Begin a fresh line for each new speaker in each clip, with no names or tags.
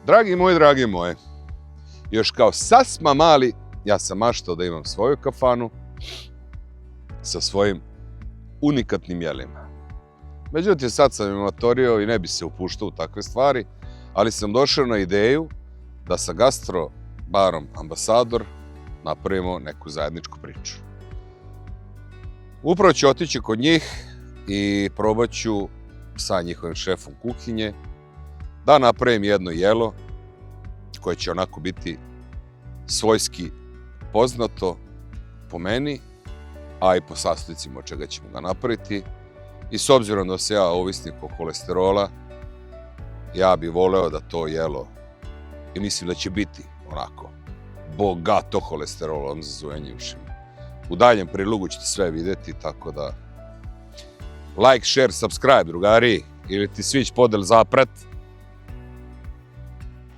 Dragi moje, još kao sasma mali, ja sam maštao da imam svoju kafanu sa svojim unikatnim jelima. Međutim, sad sam imatorio i ne bi se upuštao u takve stvari, ali sam došao na ideju da sa gastro barom Ambasador napravimo neku zajedničku priču. Upravo ću otići kod njih i probat ću sa njihovim šefom kuhinje da napravim jedno jelo koje će onako biti svojski poznato po meni, a i po sastojcima od čega ćemo ga napraviti. I s obzirom da se ja ovisnik o kolesterola, ja bih voleo da to jelo, i mislim da će biti onako bogato kolesterolom zazujenjivšim. U daljem prilogu ćete sve vidjeti, tako da like, share, subscribe, drugari, ili ti svić podel zaprat.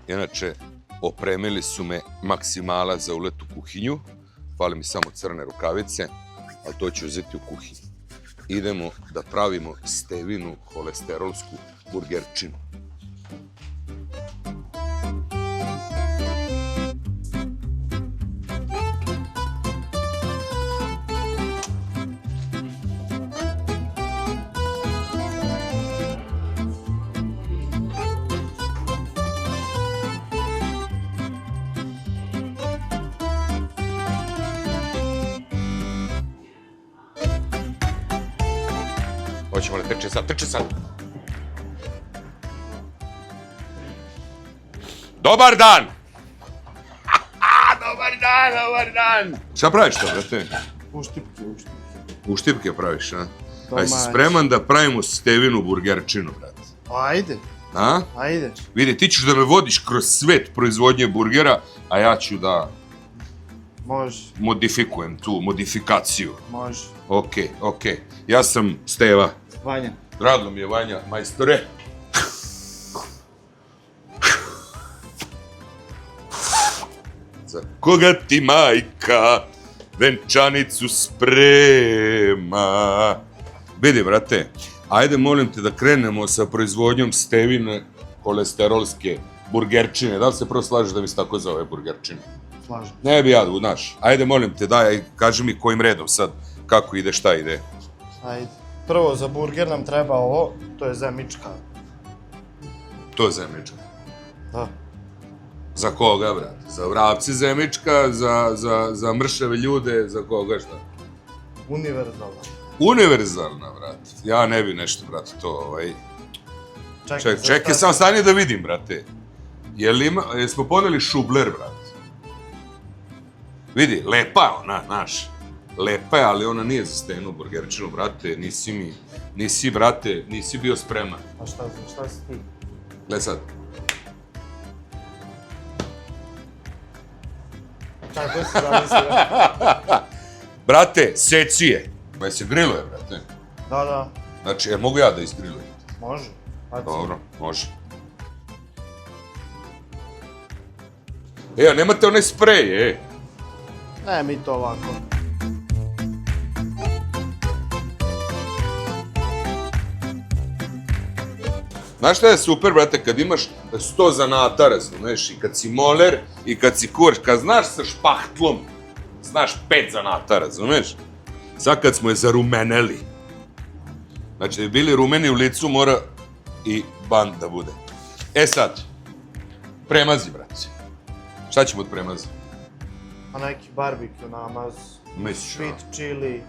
Inače, opremili su me maksimala za ulet u kuhinju. Fali mi samo crne rukavice, ali to ću uzeti u kuhinju. Idemo da pravimo stevinu kolesterolsku burgerčinu. Hoćemo li trče sad. Dobar dan! Dobar dan! Šta praviš to, brate?
Uštipke.
Uštipke praviš, a? Aj si spreman da pravimo stevinu burgerčinu, brate?
Ajde.
A?
Ajde.
Vidi, ti ćeš da me vodiš kroz svet proizvodnje burgera, a ja ću da...
Može.
Modifikujem tu modifikaciju.
Može.
Okej. Ja sam Steva.
Vanja.
Drago mi je, Vanja, majstore. Za koga ti majka venčanicu sprema? Vidi, brate, ajde molim te da krenemo sa proizvodnjom stevine kolesterolske burgerčine. Da li se prvo slažeš da mi se tako zove burgerčine?
Slažem.
Ne bi ja, znaš. Ajde molim te, daj, kaži mi kojim redom sad, kako ide, šta ide.
Ajde. Prvo, za burger nam treba ovo, to je zemička.
To je zemička.
Da.
Za koga, brate? Za vrapci zemička, za mršave ljude, za koga, šta?
Univerzalna.
Univerzalna, brate. Ja ne bi nešto, brate, to, Čekaj, sam stani da vidim, brate. Jesmo poneli šubler, brate? Vidi, lepa je ona, znaš. Lepa je, ali ona nije za stevinu burgerčinu, brate. Nisi bio spreman.
A šta si ti?
Gle sad.
Tako si zamislio.
Brate, seci je. Ma se griluje, brate.
Da.
Znači, mogu ja da izgrilujem?
Može.
Dobro, može. A nemate onaj sprej,
Ne, mi to ovako.
Znaš šta je super, brate, kad imaš 100 zanata, razumeš, i kad si moler, i kad si kurac, kad znaš sa špahtlom, znaš 5 zanata, razumeš? Sad kad smo je zarumeneli, znači da bi bili rumeni u licu, mora i ban da bude. E sad, premazi, brate. Šta ćemo od premazi?
A neki barbecue namaz, sweet chili.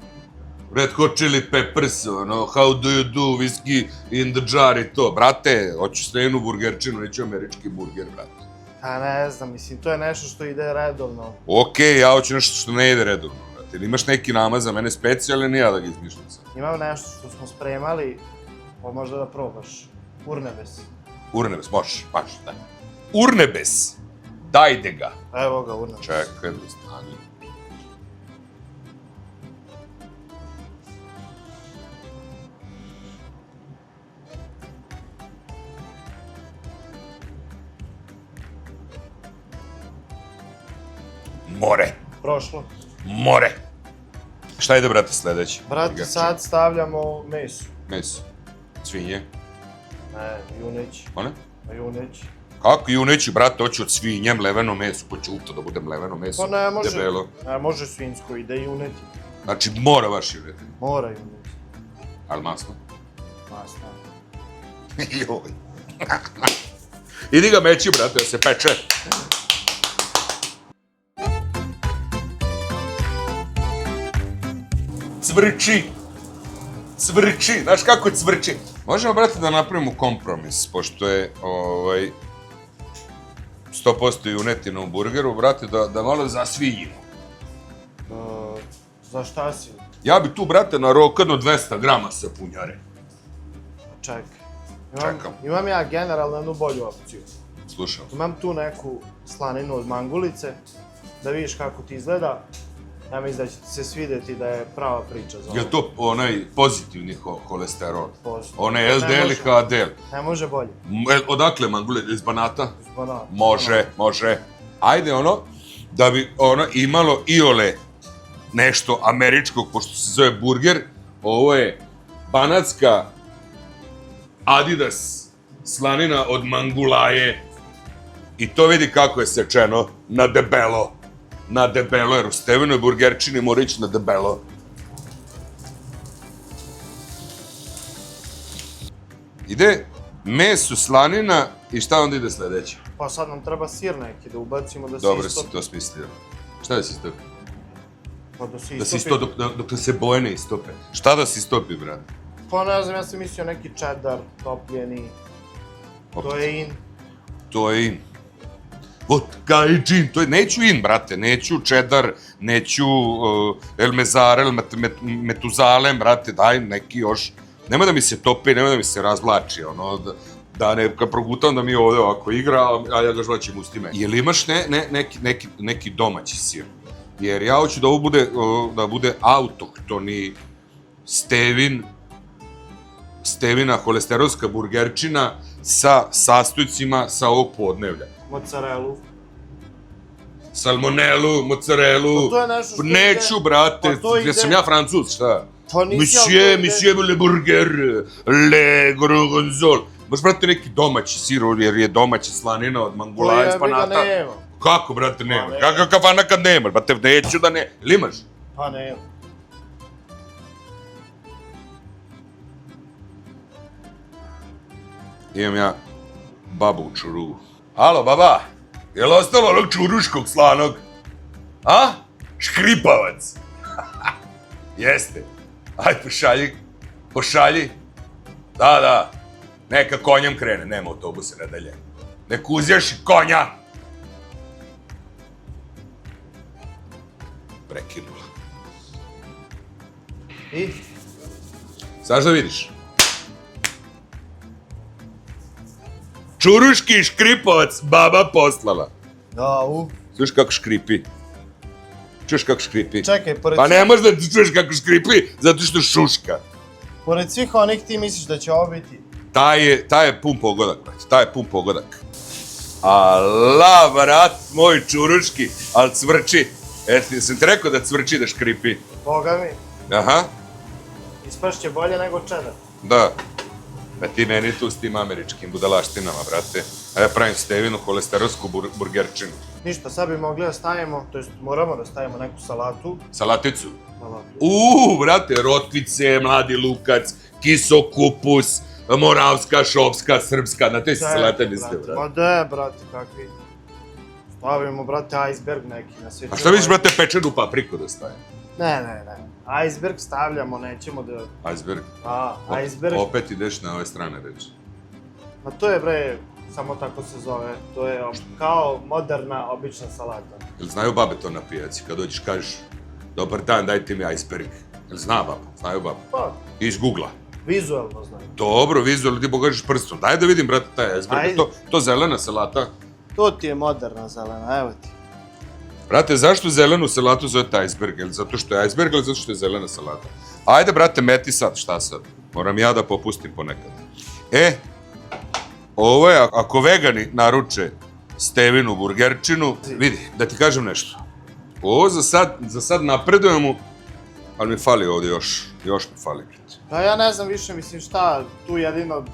Red hot chili peppers, how do you do, whiskey in the jar i to. Brate, hoću stevinu burgerčinu, neću američki burger, brate.
A ne znam, mislim, to je nešto što ide redovno.
Okej, ja hoću nešto što ne ide redovno, brate. Ili imaš neki namaz za mene specijalni, nije ja da ga izmišljam sad.
Imam nešto što smo spremali, možda da probaš. Urnebes.
Urnebes, možeš, daj. Urnebes! Dajde ga!
Evo ga, urnebes.
Čekaj, da stani. More.
Prošlo.
More. Šta ide, brate, sledeći?
Brate, sad stavljamo meso.
Meso. Svinje.
Ne, juneć.
One?
Juneć.
Kako juneći, brate, hoću od svinje, mleveno meso, ko će to da bude mleveno meso,
Pa ne može,
debelo.
ne može svinjsko, ide juneti.
Znači, mora baš juneti.
Mora juneti.
Ali masno?
Masno.
Joj. Idi ga meći, brate, da se peče. Cvrči. Cvrči. Znaš kako cvrči? Možemo, brate, da napravimo kompromis, pošto je 100% junetina u burgeru, brate, da malo zasvinjimo.
Za šta si?
Ja bi tu, brate, narokadno 200 grama sapunjare.
Čekaj.
Čekam.
Imam ja generalno jednu bolju opciju.
Slušam.
Imam tu neku slaninu od mangulice, da vidiš kako ti izgleda. Ja mislim da će ti se svidjeti da je prava priča za ovo.
Je to onaj pozitivni holesterol?
Pozitivni.
Onaj LDL i HDL?
Ne može bolje.
Odakle mangule? Iz Banata?
Iz Banata.
Može. Ajde da bi imalo iole nešto američkog, pošto se zove burger, ovo je banatska Adidas slanina od mangulaje i to vidi kako je sečeno na debelo. Na debelo, jer u Stevenoj burgerčini mora ići na debelo. Ide meso, slanina i šta onda ide sledeće?
Pa sad nam treba sir neki da ubacimo da se
Dobro
istopi.
si to smislio. Šta da se istopi?
Pa da se
Da se
istopi.
dok se boje ne istope. Šta da se istopi, brate?
Pa ne znam, ja sam mislio neki cheddar, topljeni. To je in.
To je in. Vodka i džin, to je, neću in, brate, neću čedar, neću el mezar, el metuzalem, brate, daj neki još, nema da mi se topi, nema da mi se razvlači, da ne, kad progutam da mi ovde ovako igra, a ja ga žvaćem ustima. Jel imaš neki domaći sir? Jer ja hoću da ovo bude autohtoni stevina holesterolska burgerčina sa sastojcima sa ovog podnevlja.
Mozzarellu.
Salmonelu, mozzarellu.
Pa to je nešto što
neću,
ide...
brate,
Pa to ide...
ja sam ja Francuz, šta?
Pa nisi, ali
Monsieur le burger, le gorgonzol. Baš, brate, neki domaći sir, jer je domaća slanina od mangulaja iz Banata.
To nema.
Kako, brate, nema?
nema.
Kakav kafana kad nema, brate, neću da ne... Ili imaš?
Pa nema.
Imam ja babu u čurugu. Alo, baba, je li ostalo onog čuruškog slanog? A? Škripavac. Jeste. Aj, pošalji. Da. Neka konjem krene, nema autobuse nadalje. Nek uzjaš konja. Prekinula.
I?
Znaš da vidiš? Čuruški škripavac baba poslala.
Da,
Čuješ kako škripi?
Čekaj,
Pa ne možeš da ti čuješ kako škripi, zato što šuška.
Pored svih onih ti misliš da će ovo biti?
Taj je pun pogodak, brate, Ala, brat, moj čuruški, ali cvrči. Sam ti rekao da cvrči, da škripi.
Boga mi,
Aha,
ispašće bolje nego cheddar.
da. Pa ti meni tu s tim američkim budalaštinama, brate. A ja pravim stevinu holesterolsku burgerčinu.
Ništa, sad bi mogli da stavimo, to jest moramo da stavimo neku salatu.
Salaticu. Brate, rotvice, mladi lukac, kiso kupus, moravska, šopska, srpska, na te se salate mislite, brate.
Ma de, brate, kakvi. Stavimo, brate, iceberg neki na sve.
A šta vidiš, brate, pečenu papriku da stavim?
Ne. Iceberg stavljamo, nećemo da...
Iceberg?
Iceberg.
Opet ideš na ove strane reči.
Ma to je, bre, samo tako se zove. To je kao moderna, obična salata.
Jel znaju babe to na pijaci? Kad dođeš kažeš, dobar dan, dajte mi iceberg. Jel zna baba? Znaju baba?
Pa,
Iz Google-a.
vizualno znam.
Dobro, vizualno, ti pokažeš prstom. Daj da vidim, brate, taj iceberg.
Ajde.
To zelena salata.
To ti je moderna zelena, evo ti.
Brate, zašto zelenu salatu zovete iceberg? Jel zato što je iceberg ili zato što je zelena salata? Ajde, brate, meti sad, šta sad? Moram ja da popustim ponekad. Ovo je, ako vegani naruče stevinu burgerčinu, vidi, da ti kažem nešto. Ovo za sad napredujemo, ali mi fali ovdje još mi fali, brate.
Pa ja ne znam više, mislim šta, tu jedino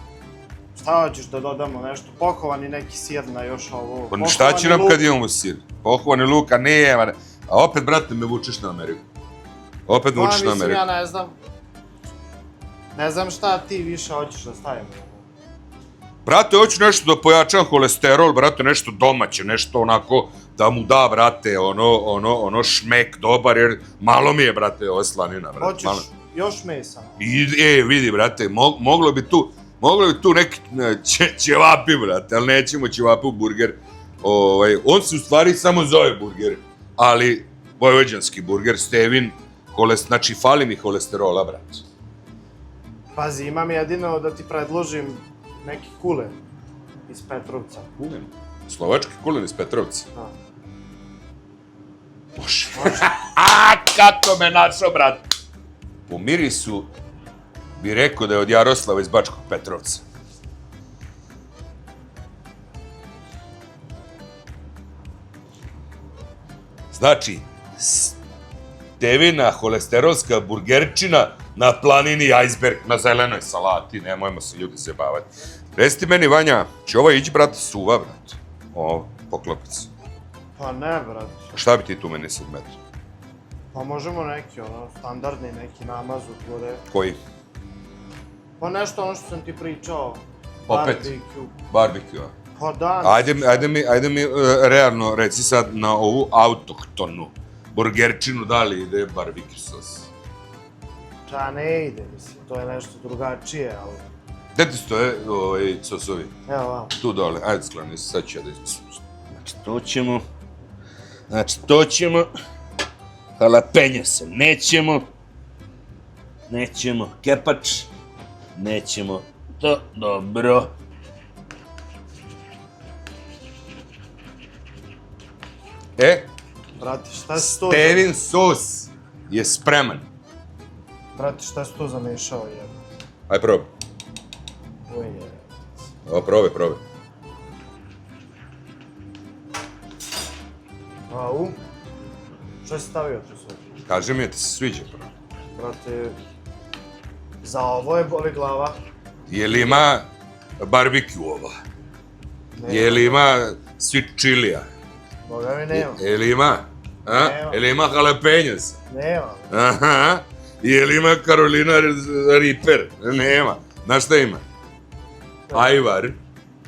Šta hoćeš da dodamo nešto? Pohovani neki sir na još ovo.
Pa šta će nam kad imamo sir? Pohovani luk, a nije, a opet, brate, me vučeš na Ameriku. Opet me vučeš na Ameriku.
Ja ne znam. Ne znam šta ti više hoćeš da stavimo.
Brate, hoću nešto da pojačam holesterol, brate, nešto domaće, nešto onako da mu da, brate, ono šmek dobar, jer malo mi je, brate, ova slanina, brate.
Hoćeš još mesa?
Vidi, brate, moglo bi tu neki ćevapi, brate, ali nećemo ćevapi u burger. On se u stvari samo zove burger, ali vojvođanski burger, stevin, znači fali mi holesterola, brate.
Pazi, imam jedino da ti predložim neki kulen iz Petrovca.
Kulen? Slovački kulen iz Petrovca?
Da.
Može. Kako me našao, brate. Po mirisu bi rekao da je od Jaroslava iz Bačkog Petrovca. Znači, stevina holesterolska burgerčina na planini Iceberg, na zelenoj salati, nemojmo se ljudi zajebavati. Reci meni, Vanja, će ovo ići, brate, suva, brate? Ovo, poklopic.
Pa ne, brate.
A šta bi ti tu meni sad metri?
Pa možemo neki, standardni neki namaz od gore.
Koji?
Pa nešto ono što sam ti pričao.
Opet? Barbecue.
Pa da.
Ajde mi realno reci sad na ovu autohtonu burgerčinu da li ide barbecue sos?
Pa ne ide, mislim, to je nešto drugačije, ali...
Gde ti stoje sosovi?
Evo vam.
Tu dole, ajde skloni se, sad ću ja da izmislim. Znači to ćemo, jalapenja se nećemo kepač, nećemo to, dobro.
Brate, šta si to...
Stevin sos je spreman.
Brate, šta si to zamešao, jedno?
Aj, probaj.
Oj, je.
Evo, probaj.
Au. Šta si stavio tu sve?
Kaži mi da ti se sviđa, bro.
Brate, za ovo je boli glava.
Je li ima barbecue ova? Je li ima sweet chilija?
Boga mi nema.
Je li ima? Je li ima jalapeños?
Nema.
Aha. Je li ima Carolina Reaper? Nema. Znaš šta ima? Ajvar,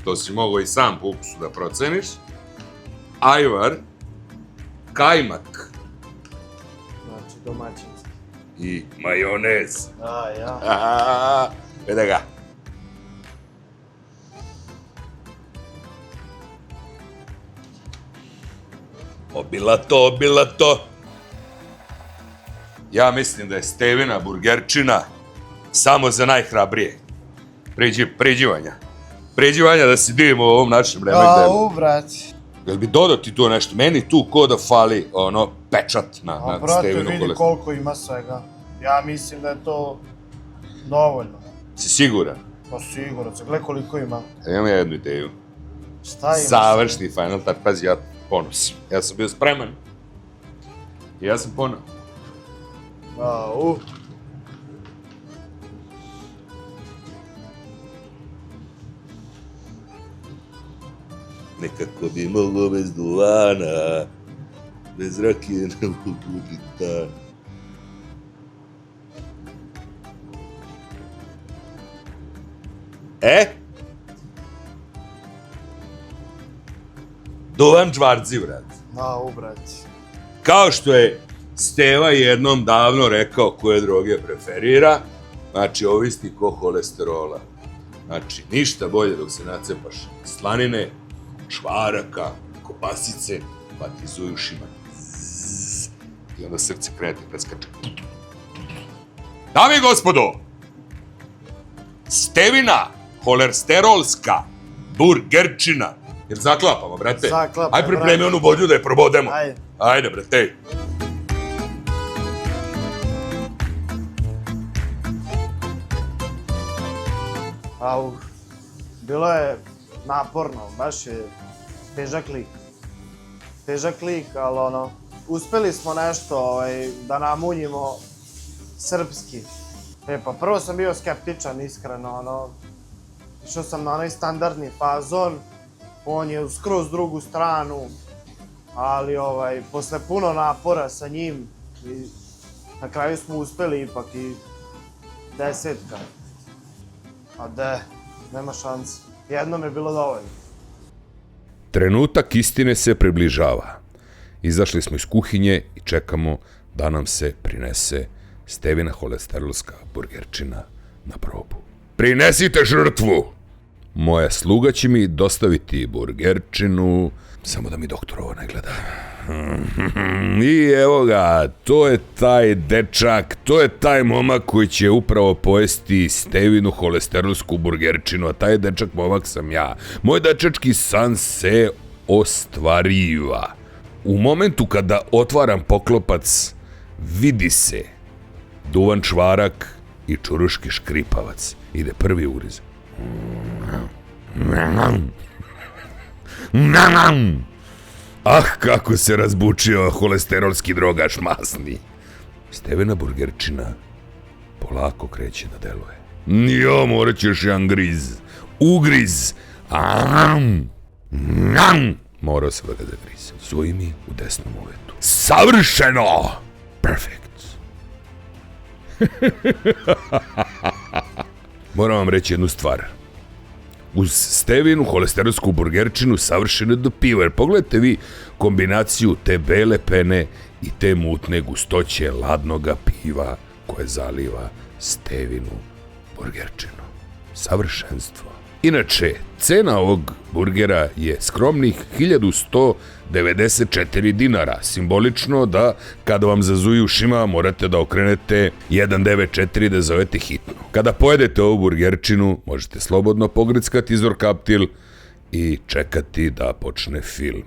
to si mogao i sam po ukusu da proceniš. Ajvar, kajmak
Znači, domaćinski.
i majonez.
Ja.
Vede ga. Obilato. Ja mislim da je stevina burgerčina samo za najhrabrije. Priđi Vanja. Priđi Vanja da se divimo u ovom našem remegdelu.
Au, brate.
Jel bi dodao ti to nešto? Meni tu ko da fali pečat na stevinu.
Brate, vidi koliko ima svega. Ja mislim da je to dovoljno.
Si siguran?
Pa sigurno, gledaj koliko ima.
Imam ja jednu ideju.
Šta ima?
Završni Final Touch, pazi, ja ponosim. Ja sam bio spreman. I ja sam ponos.
Au.
Nekako bi moglo bez duvana, bez rakije ne mogu biti dan. Duvan čvarci, vrat.
Au, brate.
Kao što je Steva jednom davno rekao koje droge preferira, znači ovisnik o holesterola. Znači, ništa bolje dok se nacepaš slanine, čvaraka, kobasice, pa ti zuje ušima. I onda srce krene preskače. Dame i gospodo, stevina holesterolska burgerčina. Jel zaklapamo, brate?
Zaklapamo,
Aj pripremi onu bolju da je probodemo.
Ajde.
Ajde, brate.
Au. Bilo je naporno, baš je težak lik. Težak lik, ali uspeli smo nešto da namunjimo srpski. Pa prvo sam bio skeptičan, iskreno, Išao sam na onaj standardni fazon, on je u skroz drugu stranu, ali posle puno napora sa njim, i na kraju smo uspeli ipak i 10. A nema šanse. Jednom je bilo dovoljno.
Trenutak istine se približava. Izašli smo iz kuhinje i čekamo da nam se prinese Stevina holesterolska burgerčina na probu. Prinesite žrtvu! Moja sluga će mi dostaviti burgerčinu, samo da mi doktor ovo ne gleda. I evo ga, to je taj dečak, to je taj momak koji će upravo pojesti Stevinu holesterolsku burgerčinu, a taj dečak momak sam ja. Moj dečački san se ostvariva. U momentu kada otvaram poklopac, vidi se duvan čvarak i čuruški škripavac. Ide prvi ugriz. Ah, kako se razbučio holesterolski drogaš masni. Stevina burgerčina polako kreće da deluje. Jo, morat ćeš jedan griz. Ugriz. Morao sam da ga zagrizem. Suji mi u desnom uvetu. Savršeno! Perfect. Moram vam reći jednu stvar. Uz Stevinu holesterolsku burgerčinu savršeno do piva. Jer pogledajte vi kombinaciju te bele pene i te mutne gustoće ladnoga piva koje zaliva Stevinu burgerčinu. Savršenstvo. Inače, cena ovog burgera je skromnih 1194 dinara. Simbolično da kada vam zazuji ušima morate da okrenete 194 da zovete hitno. Kada pojedete ovu burgerčinu možete slobodno pogrickati izvor kaptil i čekati da počne film.